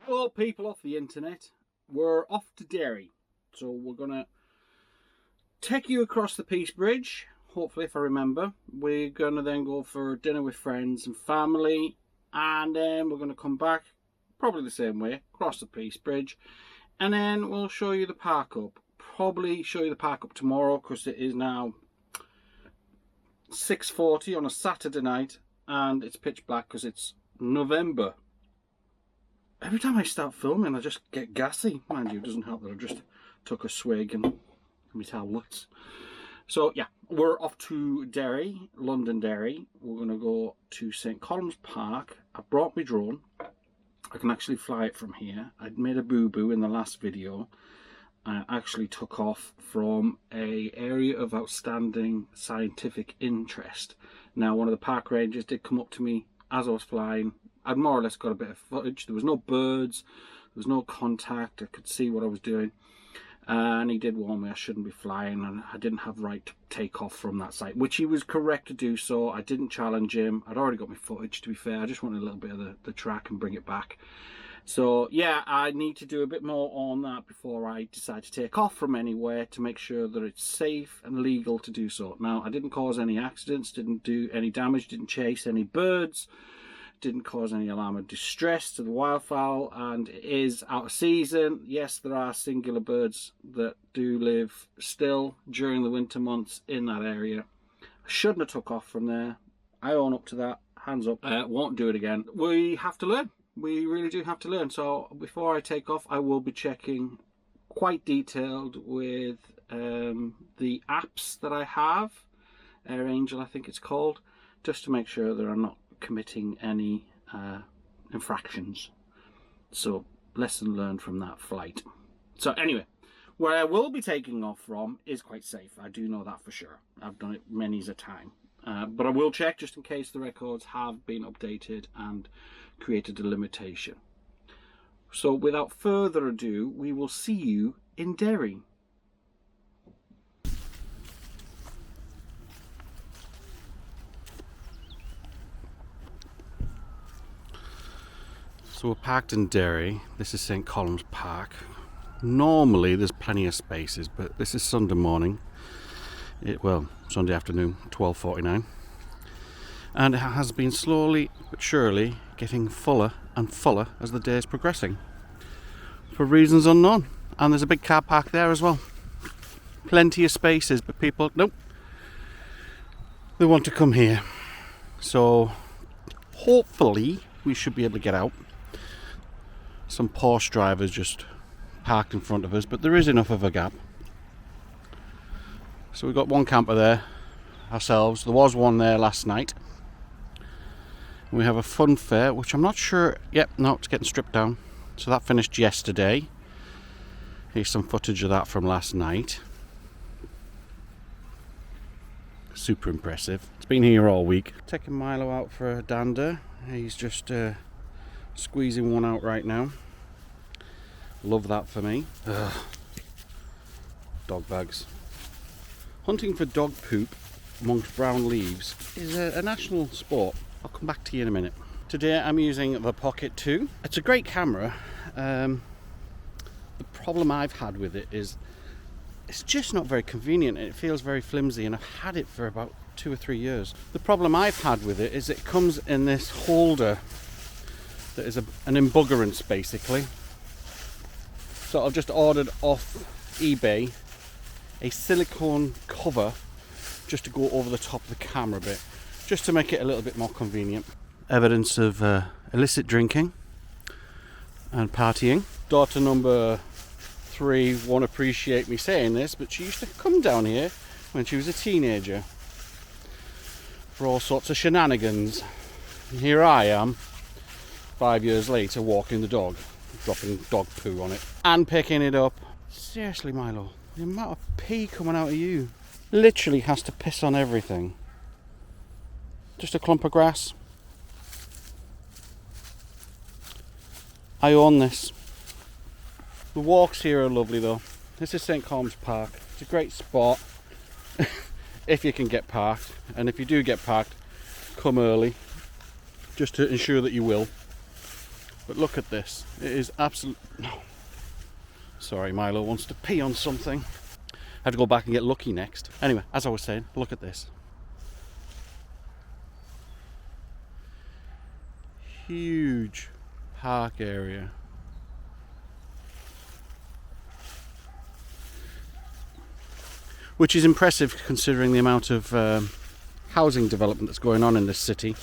Well, people off the internet, we're off to Derry. So we're going to take you across the Peace Bridge, hopefully, if I remember. We're going to then go for dinner with friends and family, and then we're going to come back, probably the same way, across the Peace Bridge, and then we'll show you the park up. Probably show you the park up tomorrow, because it is now 6:40 on a Saturday night, and it's pitch black because it's November. Every time I start filming, I just get gassy. Mind you, it doesn't help that I just took a swig and my tablets. So yeah, we're off to Derry, London Derry. We're going to go to St. Column's Park. I brought my drone. I can actually fly it from here. I'd made a boo-boo in the last video. I actually took off from an area of outstanding scientific interest. Now, one of the park rangers did come up to me as I was flying. I'd more or less got a bit of footage. There was no birds, there was no contact. I could see what I was doing. And he did warn me I shouldn't be flying, and I didn't have right to take off from that site, which he was correct to do so. I didn't challenge him. I'd already got my footage, to be fair. I just wanted a little bit of the track and bring it back. So yeah, I need to do a bit more on that before I decide to take off from anywhere, to make sure that it's safe and legal to do so. Now, I didn't cause any accidents, didn't do any damage, didn't chase any birds, didn't cause any alarm of distress to the wildfowl, and it is out of season. Yes, there are singular birds that do live still during the winter months in that area. I shouldn't have took off from there. I own up to that. Hands up. Won't do it again. We have to learn. We really do have to learn. So before I take off, I will be checking quite detailed with the apps that I have. Air Angel, I think it's called, just to make sure that I'm not committing any infractions. So lesson learned from that flight. So anyway, where I will be taking off from is quite safe. I do know that for sure. I've done it many's a time. But I will check just in case the records have been updated and created a limitation. So without further ado, we will see you in Derry. So we're parked in Derry. This is St. Column's Park. Normally there's plenty of spaces, but this is Sunday morning. Sunday afternoon, 12:49. And it has been slowly but surely getting fuller and fuller as the day is progressing, for reasons unknown. And there's a big car park there as well. Plenty of spaces, but people, nope, they want to come here. So hopefully we should be able to get out. Some Porsche drivers just parked in front of us, but there is enough of a gap. So we've got one camper there ourselves. There was one there last night. We have a fun fair, which I'm not sure. Yep, no, it's getting stripped down. So that finished yesterday. Here's some footage of that from last night. Super impressive. It's been here all week. Taking Milo out for a dander. He's just squeezing one out right now. Love that for me. Ugh. Dog bags. Hunting for dog poop amongst brown leaves is a national sport. I'll come back to you in a minute. Today I'm using the Pocket 2. It's a great camera. The problem I've had with it is it's just not very convenient, and it feels very flimsy, and I've had it for about 2 or 3 years. The problem I've had with it is it comes in this holder that is an embuggerance basically. So I've just ordered off eBay a silicone cover just to go over the top of the camera bit, just to make it a little bit more convenient. Evidence of illicit drinking and partying. Daughter number 3 won't appreciate me saying this, but she used to come down here when she was a teenager for all sorts of shenanigans. And here I am 5 years later walking the dog, dropping dog poo on it and picking it up. Seriously, Milo, the amount of pee coming out of you. Literally has to piss on everything. Just a clump of grass. I own this. The walks here are lovely though. This is St. Column's Park. It's a great spot if you can get parked, and if you do get parked, come early just to ensure that you will. But look at this. It is absolute. No. Sorry, Milo wants to pee on something. I have to go back and get Lucky next. Anyway, as I was saying, look at this. Huge park area. Which is impressive considering the amount of housing development that's going on in this city,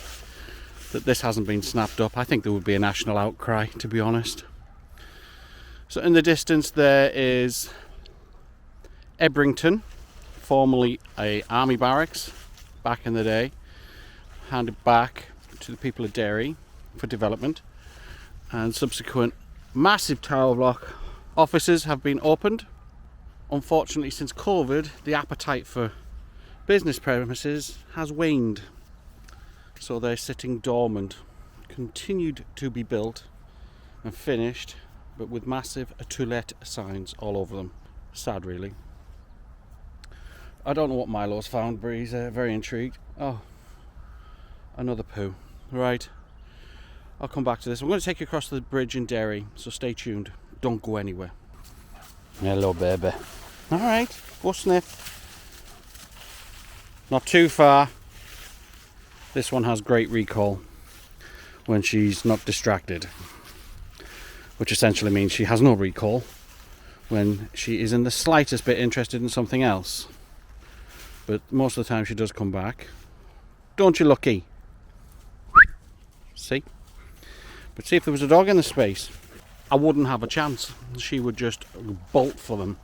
that this hasn't been snapped up. I think there would be a national outcry, to be honest. So in the distance there is Ebrington, formerly a army barracks back in the day, handed back to the people of Derry for development, and subsequent massive tower block offices have been opened. Unfortunately, since COVID, the appetite for business premises has waned, so they're sitting dormant, continued to be built and finished, but with massive to let signs all over them. Sad, really. I don't know what Milo's found, but he's very intrigued. Oh, another poo. Right, I'll come back to this. I'm going to take you across the bridge in Derry, so stay tuned. Don't go anywhere. Hello, baby. Alright, go sniff. Not too far. This one has great recall when she's not distracted, which essentially means she has no recall when she is in the slightest bit interested in something else. But most of the time she does come back. Don't you, Lucky? See? But see, if there was a dog in the space, I wouldn't have a chance. She would just bolt for them.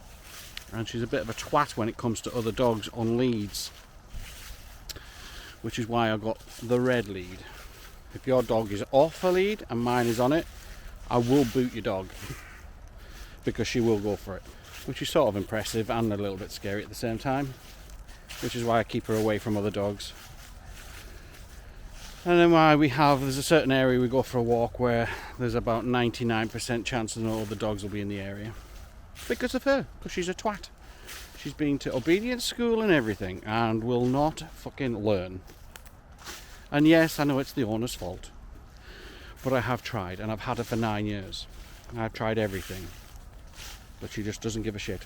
And she's a bit of a twat when it comes to other dogs on leads, which is why I got the red lead. If your dog is off a lead and mine is on it, I will boot your dog, because she will go for it, which is sort of impressive and a little bit scary at the same time, which is why I keep her away from other dogs. And then there's a certain area we go for a walk where there's about 99% chance that no other dogs will be in the area. Because of her, because she's a twat. She's been to obedience school and everything, and will not fucking learn. And yes, I know it's the owner's fault, but I have tried, and I've had her for 9 years. I've tried everything, but she just doesn't give a shit.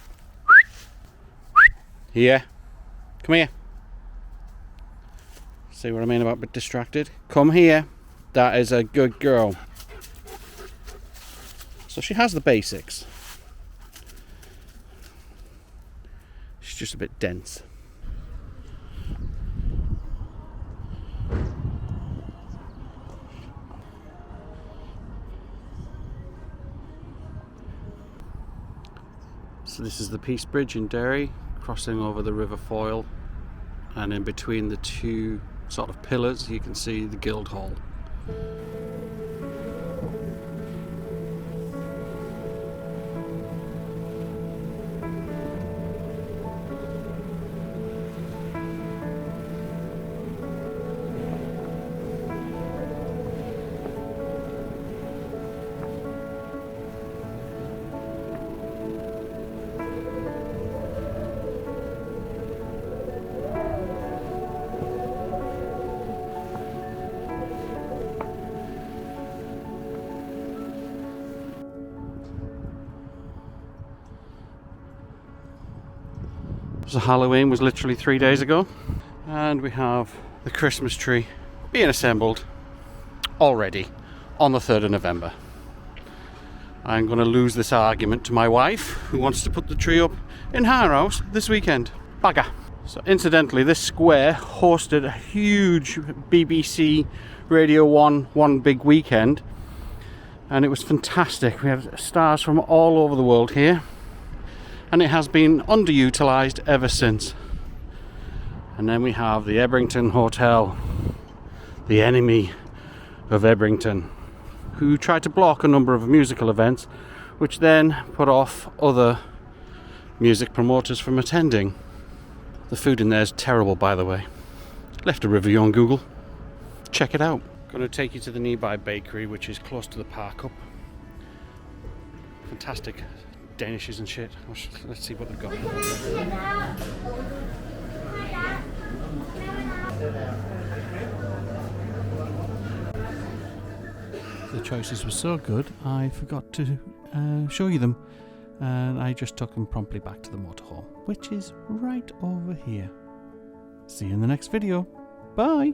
Here, come here. See what I mean about a bit distracted? Come here. That is a good girl. So she has the basics. She's just a bit dense. So this is the Peace Bridge in Derry, crossing over the River Foyle, and in between the two sort of pillars you can see the Guildhall. So Halloween was literally 3 days ago, and we have the Christmas tree being assembled already on the 3rd of November. I'm going to lose this argument to my wife, who wants to put the tree up in her house this weekend. Bugger. So incidentally, this square hosted a huge BBC Radio 1 One Big Weekend, and it was fantastic. We had stars from all over the world here, and it has been underutilised ever since. And then we have the Ebrington Hotel, the enemy of Ebrington, who tried to block a number of musical events, which then put off other music promoters from attending. The food in there is terrible, by the way. Left a review on Google. Check it out. Going to take you to the nearby bakery, which is close to the park up. Fantastic Danishes and shit. Let's see what they've got. The choices were so good, I forgot to show you them. And I just took them promptly back to the motorhome, which is right over here. See you in the next video. Bye!